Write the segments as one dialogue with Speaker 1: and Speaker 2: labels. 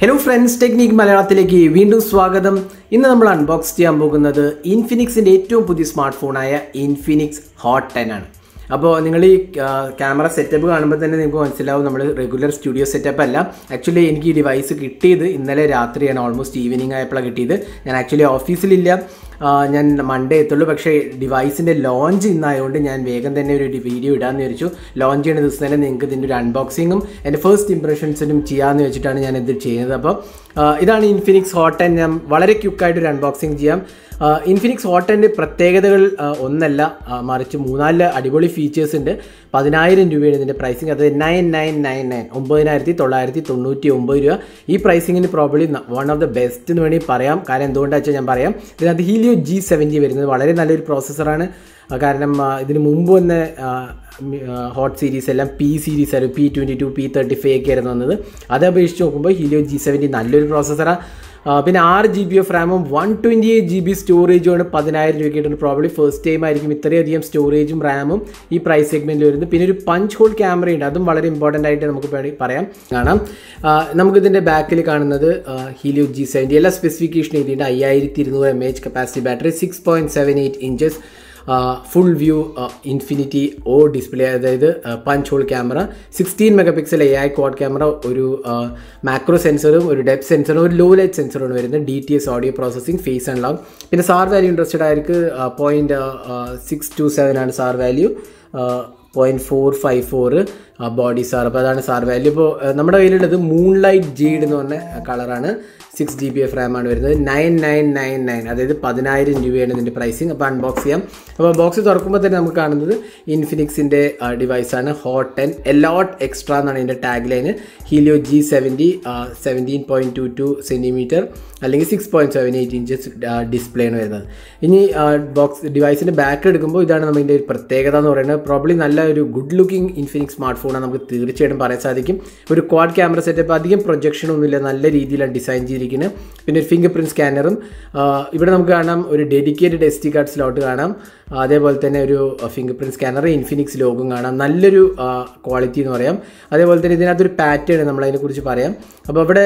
Speaker 1: Hello friends, Technique Malayalamത്തിലേക്ക് വീണ്ടും സ്വാഗതം. ഇന്ന് നമ്മൾ അൺബോക്സ് ചെയ്യാൻ പോകുന്നത് ഇൻഫിനിക്സിന്റെ ഏറ്റവും പുതിയ സ്മാർട്ട് ഫോണായ ഇൻഫിനിക്സ് ഹോട്ട് 10 ആണ്. അപ്പോൾ നിങ്ങൾ ഈ ക്യാമറ സെറ്റപ്പ് കാണുമ്പോൾ തന്നെ നിങ്ങൾക്ക് മനസ്സിലാവും നമ്മൾ റെഗുലർ സ്റ്റുഡിയോ സെറ്റപ്പ് അല്ല. ആക്ച്വലി എനിക്ക് ഈ ഡിവൈസ് കിട്ടിയത് ഇന്നലെ രാത്രിയാണ്, ഓൾമോസ്റ്റ് ഈവനിങ് ആയപ്പോഴാണ് കിട്ടിയത്. ഞാൻ ആക്ച്വലി ഓഫീസിലില്ല, ഞാൻ മൺഡേ എത്തുള്ളൂ. പക്ഷേ ഡിവൈസിൻ്റെ ലോഞ്ച് ഇന്നായതുകൊണ്ട് ഞാൻ വേഗം തന്നെ ഒരു വീഡിയോ ഇടാമെന്ന് വിചാരിച്ചു. ലോഞ്ച് ചെയ്യുന്ന ദിവസം തന്നെ നിങ്ങൾക്ക് ഇതിൻ്റെ ഒരു അൺബോക്സിങ്ങും എൻ്റെ ഫസ്റ്റ് ഇംപ്രഷൻസിനും ചെയ്യാമെന്ന് വെച്ചിട്ടാണ് ഞാൻ ഇത് ചെയ്യുന്നത്. അപ്പോൾ ഇതാണ് ഇൻഫിനിക്സ് ഹോട്ട് 10. ഞാൻ വളരെ ക്വിക്കായിട്ടൊരു അൺബോക്സിങ് ചെയ്യാം. ഇൻഫിനിക്സ് ഹോട്ട് 10 പ്രത്യേകതകൾ ഒന്നല്ല, മറിച്ച് 3-4 അടിപൊളി ഫീച്ചേഴ്സ് ഉണ്ട്. 10,000 രൂപയാണ് ഇതിൻ്റെ പ്രൈസിങ്. അത് 9999 9,999 രൂപ. ഈ പ്രൈസിങ്ങിന് probably one of the best എന്ന് വേണമെങ്കിൽ പറയാം. കാരണം എന്തുകൊണ്ടാണെന്ന് വെച്ചാൽ ഞാൻ പറയാം, ഇതിനകത്ത് ഹീലിയോ G70 വരുന്നത് വളരെ നല്ലൊരു പ്രോസസ്സറാണ്. കാരണം ഇതിന് മുമ്പ് വന്ന ഹോട്ട് സീരീസ് എല്ലാം P സീരീസ് ആയിരുന്നു, P22 P35 ഒക്കെ ആയിരുന്നു വന്നത്. അത് അപേക്ഷിച്ച് നോക്കുമ്പോൾ ഹീലിയോ G70 നല്ലൊരു പ്രോസസ്സറാണ്. പിന്നെ 6 GB ഓഫ് റാമും 128 GB സ്റ്റോറേജുമാണ് 10,000 രൂപ കിട്ടുന്നത്. പ്രോബ്ലി ഫസ്റ്റ് ടൈം ആയിരിക്കും ഇത്രയധികം സ്റ്റോറേജും റാമും ഈ പ്രൈസ് സെഗ്മെൻറ്റിൽ വരുന്നത്. പിന്നെ ഒരു പഞ്ച് ഹോൾ ക്യാമറയുണ്ട്, അതും വളരെ ഇമ്പോർട്ടൻ്റ് ആയിട്ട് നമുക്ക് പറയാം കാണാം. നമുക്കിതിൻ്റെ ബാക്കിൽ കാണുന്നത് ഹീലിയോ G70 എല്ലാ സ്പെസിഫിക്കേഷൻ എഴുതിയിട്ട് 5200 mAh capacity battery, 6.78 inches full view infinity O display, അതായത് punch hole camera, 16 megapixel AI quad camera, ഒരു മാക്രോ സെൻസറും ഒരു ഡെപ്ത് സെൻസറും ഒരു ലോ ലൈറ്റ് സെൻസറുമാണ് വരുന്നത്, DTS audio processing, face unlock. പിന്നെ സാർ വാല്യൂ ഇൻട്രസ്റ്റഡ് ആയിരിക്കും 0.627 ആണ് സാർ വാല്യൂ, 0.454 ബോഡി സാർ. അപ്പോൾ അതാണ് സാർ വാല്യൂ. ഇപ്പോൾ നമ്മുടെ കയ്യിലുള്ളത് മൂൺലൈറ്റ് ജെയ്ഡ് എന്ന് പറഞ്ഞ കളറാണ്. 6 GB ഓഫ് റാമാണ് വരുന്നത്. 9999, അതായത് 10,000 രൂപയാണ് ഇതിൻ്റെ പ്രൈസിങ്. അപ്പോൾ അൺബോക്സ് ചെയ്യാം. അപ്പോൾ ബോക്സ് തുറക്കുമ്പോൾ തന്നെ നമുക്ക് കാണുന്നത് ഇൻഫിനിക്സിൻ്റെ ഡിവൈസാണ് ഹോട്ട് 10 എലോട്ട് എക്സ്ട്രാ എന്നാണ് ഇതിൻ്റെ tag line. Helio G70 17.22 centimetre അല്ലെങ്കിൽ 6.78 ഇഞ്ചസ് ഡിസ്പ്ലേ ആണ് വരുന്നത്. ഇനി ഡിവൈസിൻ്റെ ബാക്ക് എടുക്കുമ്പോൾ ഇതാണ് നമ്മുടെ ഒരു പ്രത്യേകത എന്ന് പറയുന്നത്. പ്രോബ്ലി നല്ല ഒരു ഗുഡ് ലുക്കിംഗ് ഇൻഫിനിക്സ് സ്മാർട്ട് ഫോണാണ്, നമുക്ക് തീർച്ചയായിട്ടും പറയാൻ സാധിക്കും. ഒരു ക്വാഡ് ക്യാമറ സെറ്റപ്പ്, അധികം പ്രൊജക്ഷൻ ഒന്നുമില്ല, നല്ല രീതിയിലാണ് ഡിസൈൻ ചെയ്തിരിക്കുന്നത്. പിന്നെ ഒരു ഫിംഗർ പ്രിൻറ്റ് സ്കാനറും ഇവിടെ നമുക്ക് കാണാം, ഒരു ഡെഡിക്കേറ്റഡ് SD കാർഡ് സ്ലോട്ട് കാണാം, അതേപോലെ തന്നെ ഒരു ഫിംഗർ പ്രിൻറ്റ് സ്കാനർ, ഇൻഫിനിക്സ് ലോഗും കാണാം. നല്ലൊരു ക്വാളിറ്റി എന്ന് പറയാം. അതേപോലെ തന്നെ ഇതിനകത്തൊരു പാറ്റേൺ നമ്മളതിനെക്കുറിച്ച് പറയാം. അപ്പോൾ ഇവിടെ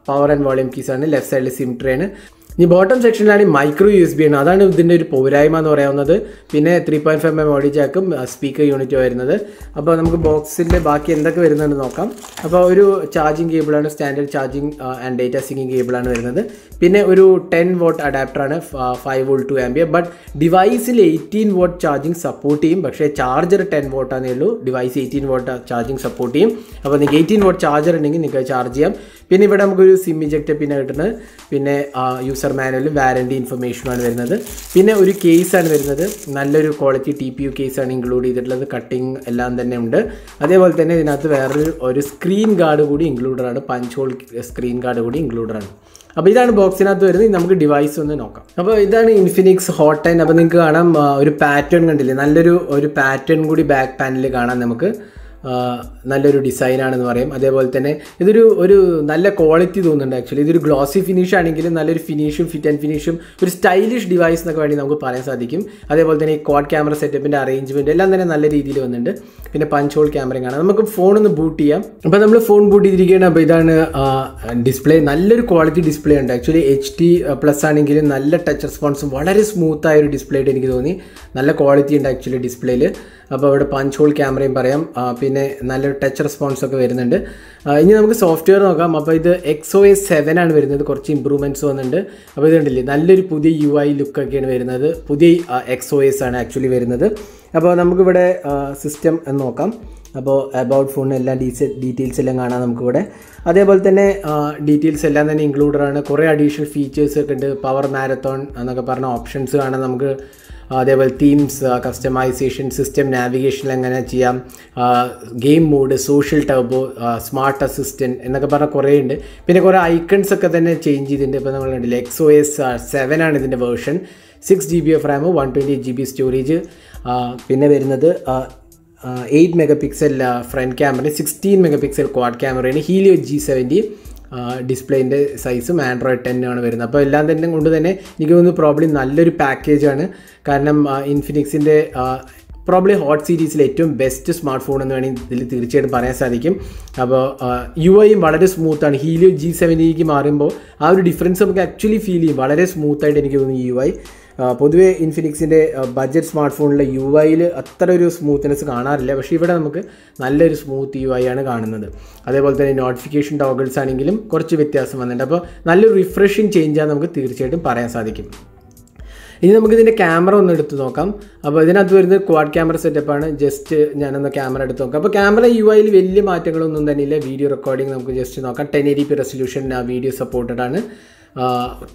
Speaker 1: പവർ ആൻഡ് വോളിയം കീസാണ്, ലെഫ്റ്റ് സൈഡിൽ സിം ട്രേ ആണ്. ഇനി ബോട്ടം സെക്ഷനിലാണ് മൈക്രോ USB ആണ്, അതാണ് ഇതിൻ്റെ ഒരു പോരായ്മ എന്ന് പറയാവുന്നത്. പിന്നെ 3.5mm ഓഡിയോ ജാക്കും സ്പീക്കർ യൂണിറ്റും വരുന്നത്. അപ്പോൾ നമുക്ക് ബോക്സിൻ്റെ ബാക്കി എന്തൊക്കെ വരുന്നുണ്ട് നോക്കാം. അപ്പോൾ ഒരു ചാർജിങ് കേബിളാണ്, standard charging and data syncing കേബിളാണ് വരുന്നത്. പിന്നെ ഒരു 10 watt അഡാപ്റ്ററാണ്, 5 volt 2 ampere. ബട്ട് ഡിവൈസിൽ 18 watt ചാർജിങ് സപ്പോർട്ട് ചെയ്യും, പക്ഷേ ചാർജർ 10 watt ആണെന്നേ ഉള്ളൂ. ഡിവൈസ് 18 watt ചാർജിങ് സപ്പോർട്ട് ചെയ്യും. അപ്പോൾ നിങ്ങൾക്ക് 18 watt ചാർജർ ഉണ്ടെങ്കിൽ നിങ്ങൾക്ക് ചാർജ് ചെയ്യാം. പിന്നെ ഇവിടെ നമുക്കൊരു സിം ഇജക്റ്റ് പിന്നെ കിട്ടുന്നത്. പിന്നെ യൂസർ മാനുവലും വാറണ്ടി ഇൻഫർമേഷനുമാണ് വരുന്നത്. പിന്നെ ഒരു കേസാണ് വരുന്നത്, നല്ലൊരു ക്വാളിറ്റി TPU കേസാണ് ഇൻക്ലൂഡ് ചെയ്തിട്ടുള്ളത്, കട്ടിങ് എല്ലാം തന്നെ ഉണ്ട്. അതേപോലെ തന്നെ ഇതിനകത്ത് വേറൊരു സ്ക്രീൻ ഗാർഡ് കൂടി ഇൻക്ലൂഡറാണ്, പഞ്ച് ഹോൾ സ്ക്രീൻ ഗാർഡ് കൂടി ഇൻക്ലൂഡറാണ്. അപ്പോൾ ഇതാണ് ബോക്സിനകത്ത് വരുന്നത്. നമുക്ക് ഡിവൈസ് ഒന്ന് നോക്കാം. അപ്പോൾ ഇതാണ് ഇൻഫിനിക്സ് ഹോട്ട് 10. അപ്പോൾ നിങ്ങൾക്ക് കാണാം ഒരു പാറ്റേൺ കണ്ടില്ലേ, നല്ലൊരു പാറ്റേൺ കൂടി ബാക്ക് പാനലിൽ കാണാം. നമുക്ക് നല്ലൊരു ഡിസൈനാണെന്ന് പറയും. അതേപോലെ തന്നെ ഒരു നല്ല ക്വാളിറ്റി തോന്നുന്നുണ്ട്. ആക്ച്വലി ഇതൊരു ഗ്ലോസി ഫിനിഷ് ആണെങ്കിലും നല്ലൊരു ഫിനിഷും, ഫിറ്റ് ആൻഡ് ഫിനിഷും, ഒരു സ്റ്റൈലിഷ് ഡിവൈസ് എന്നൊക്കെ വേണ്ടി നമുക്ക് പറയാൻ സാധിക്കും. അതേപോലെ തന്നെ ഈ ക്വാഡ് ക്യാമറ സെറ്റപ്പിൻ്റെ അറേഞ്ച്മെൻറ്റ് എല്ലാം തന്നെ നല്ല രീതിയിൽ വന്നിട്ടുണ്ട്. പിന്നെ പഞ്ച് ഹോൾ ക്യാമറയും കാണാം. നമുക്ക് ഫോണൊന്ന് ബൂട്ട് ചെയ്യാം. അപ്പോൾ നമ്മൾ ഫോൺ ബൂട്ട് ചെയ്തിരിക്കുകയാണ്. അപ്പോൾ ഇതാണ് ഡിസ്പ്ലേ, നല്ലൊരു ക്വാളിറ്റി ഡിസ്പ്ലേ ഉണ്ട്. ആക്ച്വലി HD+ ആണെങ്കിലും നല്ല ടച്ച് റെസ്പോൺസും വളരെ സ്മൂത്തായ ഒരു ഡിസ്പ്ലേ ആയിട്ട് എനിക്ക് തോന്നി. നല്ല ക്വാളിറ്റി ഉണ്ട് ആക്ച്വലി ഡിസ്പ്ലേയിൽ. അപ്പോൾ ഇവിടെ പഞ്ച് ഹോൾ ക്യാമറയും പറയാം. പിന്നെ നല്ലൊരു ടച്ച് റെസ്പോൺസ് ഒക്കെ വരുന്നുണ്ട്. ഇനി നമുക്ക് സോഫ്റ്റ്വെയർ നോക്കാം. അപ്പോൾ ഇത് XOS 7 ആണ് വരുന്നത്, കുറച്ച് ഇമ്പ്രൂവ്മെൻറ്റ്സ് വന്നിട്ടുണ്ട്. അപ്പോൾ ഇത് കണ്ടില്ലേ, നല്ലൊരു പുതിയ UI ലുക്കൊക്കെയാണ് വരുന്നത്. പുതിയ XOS ആണ് ആക്ച്വലി വരുന്നത്. അപ്പോൾ നമുക്കിവിടെ സിസ്റ്റം എന്ന് നോക്കാം. അപ്പോൾ അബൌട്ട് ഫോണിന് എല്ലാ ഡീറ്റെയിൽസ് എല്ലാം കാണാം നമുക്കിവിടെ. അതേപോലെ തന്നെ ഡീറ്റെയിൽസ് എല്ലാം തന്നെ ഇൻക്ലൂഡറാണ്. കുറേ അഡീഷണൽ ഫീച്ചേഴ്സ് ഒക്കെ ഉണ്ട്. പവർ മാരത്തോൺ എന്നൊക്കെ പറഞ്ഞ ഓപ്ഷൻസ് കാണാം നമുക്ക്. അതേപോലെ തീംസ്, കസ്റ്റമൈസേഷൻ, സിസ്റ്റം നാവിഗേഷൻ എങ്ങനെ ചെയ്യാം, game mode, social turbo, smart assistant എന്നൊക്കെ പറഞ്ഞാൽ കുറേ ഉണ്ട്. പിന്നെ കുറേ ഐക്കൺസ് ഒക്കെ തന്നെ ചേഞ്ച് ചെയ്തിട്ടുണ്ട്. ഇപ്പോൾ നമ്മൾ കണ്ടില്ലേ, XOS 7 ആണ് ഇതിൻ്റെ version. 6 GB of RAM, 128 GB storage. പിന്നെ വരുന്നത് 8 megapixel front camera, 16 megapixel quad ക്യാമറയാണ്. ഹീലിയോ G70 ഡിസ്പ്ലേൻ്റെ സൈസും Android 10 ആണ് വരുന്നത്. അപ്പോൾ എല്ലാം തന്നെ കൊണ്ട് തന്നെ എനിക്ക് തോന്നുന്നു പ്രോബ്ലി നല്ലൊരു പാക്കേജാണ്. കാരണം ഇൻഫിനിക്സിൻ്റെ പ്രോബ്ലി ഹോട്ട് സീരീസിലെ ഏറ്റവും ബെസ്റ്റ് സ്മാർട്ട് ഫോൺ എന്ന് വേണമെങ്കിൽ ഇതിൽ തീർച്ചയായിട്ടും പറയാൻ സാധിക്കും. അപ്പോൾ UI വളരെ സ്മൂത്താണ്. ഹീലിയോ G70 മാറുമ്പോൾ ആ ഒരു ഡിഫറൻസ് നമുക്ക് ആക്ച്വലി ഫീൽ ചെയ്യും. വളരെ സ്മൂത്തായിട്ട് എനിക്ക് തോന്നുന്നു UI. പൊതുവേ ഇൻഫിനിക്സിൻ്റെ ബഡ്ജറ്റ് സ്മാർട്ട് ഫോണിലെ UI അത്ര ഒരു സ്മൂത്ത്നെസ് കാണാറില്ല. പക്ഷേ ഇവിടെ നമുക്ക് നല്ലൊരു സ്മൂത്ത് UI ആണ് കാണുന്നത്. അതേപോലെ തന്നെ നോട്ടിഫിക്കേഷൻ ടോഗിൾസ് ആണെങ്കിലും കുറച്ച് വ്യത്യാസം വന്നിട്ടുണ്ട്. അപ്പോൾ നല്ലൊരു റിഫ്രഷിങ് ചേഞ്ചാണ് നമുക്ക് തീർച്ചയായിട്ടും പറയാൻ സാധിക്കും. ഇനി നമുക്കിതിൻ്റെ ക്യാമറ ഒന്ന് എടുത്ത് നോക്കാം. അപ്പോൾ ഇതിനകത്ത് വരുന്നത് ക്വാഡ് ക്യാമറ സെറ്റപ്പാണ്. ജസ്റ്റ് ഞാനൊന്ന് ക്യാമറ എടുത്ത് നോക്കാം. അപ്പോൾ ക്യാമറ UI വലിയ മാറ്റങ്ങളൊന്നും തന്നെ ഇല്ല. വീഡിയോ റെക്കോർഡിംഗ് നമുക്ക് ജസ്റ്റ് നോക്കാം. 1080p റെസൊല്യൂഷൻ വീഡിയോ സപ്പോർട്ടഡ് ആണ്.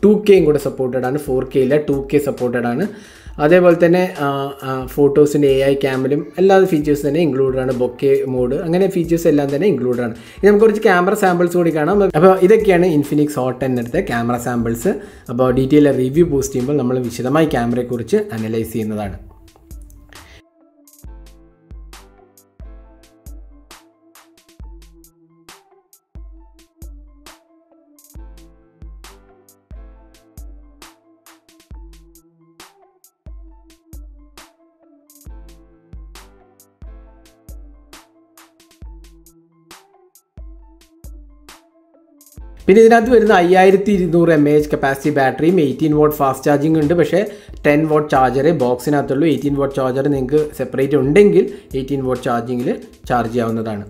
Speaker 1: 2K കൂടെ സപ്പോർട്ടഡ് ആണ്. 4K ഇല്ല, 2K സപ്പോർട്ടഡ് ആണ്. അതേപോലെ തന്നെ ഫോട്ടോസിൻ്റെ AI ക്യാമറയും എല്ലാ ഫീച്ചേഴ്സ് തന്നെ ഇൻക്ലൂഡഡ് ആണ്. ബൊക്കെ മോഡ് അങ്ങനെ ഫീച്ചേഴ്സ് എല്ലാം തന്നെ ഇൻക്ലൂഡഡ് ആണ്. ഇനി നമുക്ക് കുറച്ച് ക്യാമറ സാമ്പിൾസ് കൂടി കാണാം. അപ്പോൾ ഇതൊക്കെയാണ് ഇൻഫിനിക്സ് ഹോട്ട് 10 എടുത്ത ക്യാമറ സാമ്പിൾസ്. അപ്പോൾ ഡീറ്റെയിൽ റിവ്യൂ പോസ്റ്റ് ചെയ്യുമ്പോൾ നമ്മൾ വിശദമായി ക്യാമറയെക്കുറിച്ച് അനലൈസ് ചെയ്യുന്നതാണ്. പിന്നെ ഇതിനകത്ത് വരുന്ന 5200 mAh കപ്പാസിറ്റി ബാറ്ററിയും 18 വാട്ട് ഫാസ്റ്റ് ചാർജിങ് ഉണ്ട്. പക്ഷേ 10 വാട്ട് ചാർജറേ ബോക്സിനകത്തുള്ളൂ. 18 വാട്ട് ചാർജർ നിങ്ങൾക്ക് സെപ്പറേറ്റ് ഉണ്ടെങ്കിൽ 18 വാട്ട് ചാർജിങ്ങിൽ ചാർജ് ചെയ്യാവുന്നതാണ്.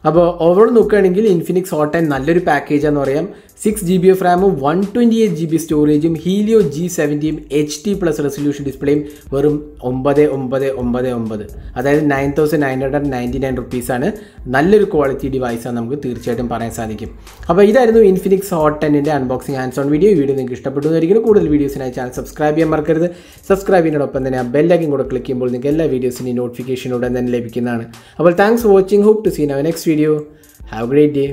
Speaker 1: അപ്പോൾ ഓവറോൾ നോക്കുകയാണെങ്കിൽ ഇൻഫിനിക്സ് ഹോട്ട് 10 നല്ലൊരു പാക്കേജാന്ന് പറയാം. 6GB ഓഫ് റാമും 128GB സ്റ്റോറേജും ഹീലിയോ G70 HD+ റെസൊല്യൂഷൻ ഡിസ്പ്ലേയും വെറും 9999, അതായത് 9999 റുപ്പീസാണ്. നല്ലൊരു ക്വാളിറ്റി ഡിവൈസാണ് നമുക്ക് തീർച്ചയായിട്ടും പറയാൻ സാധിക്കും. അപ്പോൾ ഇതായിരുന്നു ഇൻഫിനിക്സ് ഹോട്ട് 10ൻ്റെ അൺബോക്സിംഗ് ഹാൻഡ്സ് ഓൺ വീഡിയോ. നിങ്ങൾക്ക് ഇഷ്ടപ്പെട്ടു എന്നായിരിക്കും. കൂടുതൽ വീഡിയോസിനായി ചാനൽ സബ്സ്ക്രൈബ് ചെയ്യാൻ മറക്കരുത്. സബ്സ്ക്രൈബ് ചെയ്യുന്നതോടൊപ്പം തന്നെ ആ ബെല്ലൈക്കൻ കൂടെ ക്ലിക്ക് ചെയ്യുമ്പോൾ നിങ്ങൾക്ക് എല്ലാ വീഡിയോസിൻ്റെയും നോട്ടിഫിക്കേഷൻ ഉടൻ തന്നെ ലഭിക്കുന്നതാണ്. അപ്പോൾ thanks for watching. Hope to see in our next video. Have a great day.